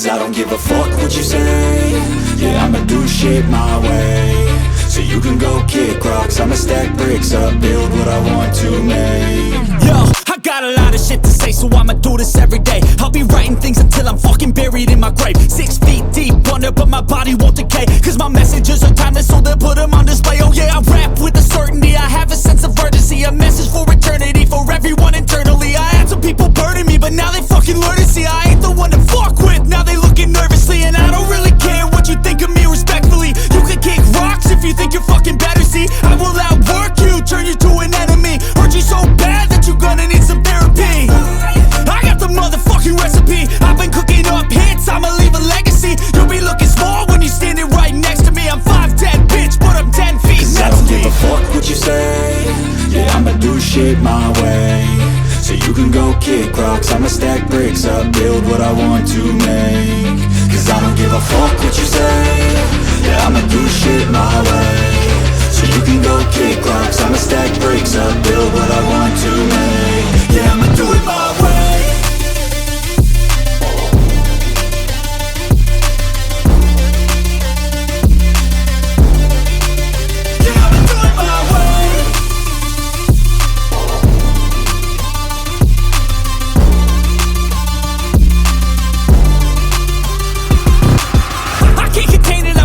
Cause I don't give a fuck what you say. Yeah, I'ma do shit my way. So you can go kick rocks, I'ma stack bricks up, build what I want to make. Yo, I got a lot of shit to say, so I'ma do this every day. I'll be writing things until I'm fucking buried in my grave. 6 feet deep under, but my body won't decay. Cause my messages are timeless, so they'll put them on display. Oh yeah, I rap with a certainty, I have a sense of urgency. A message for eternity, for everyone internally. I had some people burning me, but now they fucking learn to see I ain't the one to fuck with, now they looking nervously. And I don't really care what you think of me, respectfully. You can kick rocks if you think you're fucking better, see. I will outwork you, turn you to an enemy. Hurt you so bad that you're gonna need some therapy. I got the motherfucking recipe, I've been cooking up hits, I'ma leave a legacy. You'll be looking small when you're standing right next to me. I'm 5'10", bitch, but I'm 10 feet Cause next I don't to me. give a fuck what you say. Yeah, I'ma do shit my way. So you can go kick rocks, I'ma stack bricks up, build what I want to make. Cause I don't give a fuck what you say. Yeah, I'ma do shit my way. So you can go kick rocks, I'ma stack bricks up, build what I want to make. Yeah, I'ma do it my way.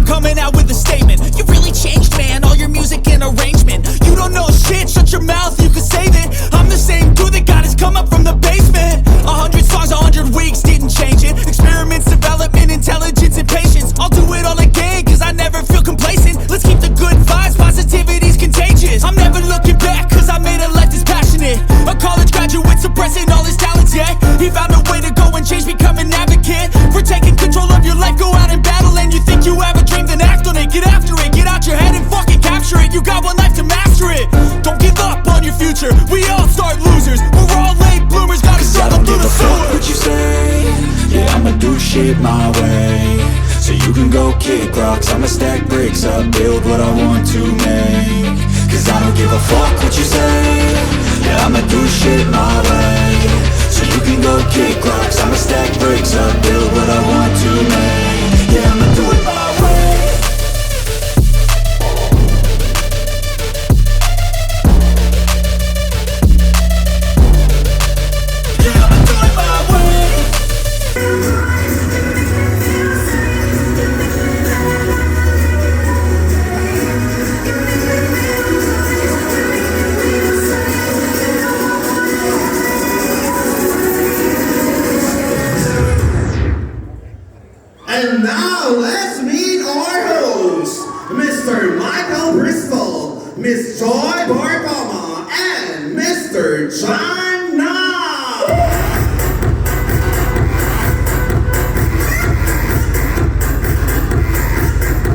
Coming out with a statement. You really changed, man, all your music and arrangement. You don't know shit, shut your mouth, you can save it. I'm the same dude that got his come up from the basement. 100 songs, 100 weeks, didn't change it. Experiments, development, intelligence, and patience. I'll do it all again, cause I never feel complacent. Let's keep the good vibes, positivity's contagious. I'm never looking back, cause I made a life that's passionate. A college graduate suppressing all his talents, yeah. He found a way to go and change, become an advocate. For taking control of your life, go out and battle. And you think you have a dream, then act on it. Get after it, get out your head and fucking capture it. You got one life to master it. Don't give up on your future, we all start losers. We're all late bloomers, gotta struggle through the sewer. What you say? Yeah, I'ma do shit my way. So you can go kick rocks, I'ma stack bricks up, build what I want to make. Cause I don't give a fuck what you say. Yeah, I'ma do shit my way. So you can go kick rocks, I'ma stack bricks up, build what I want to make. Yeah, I'ma do it my way. Yeah, I'ma do it my way. And now let's meet our hosts, Mr. Michael Bristol, Miss Joy Bargama, and Mr. John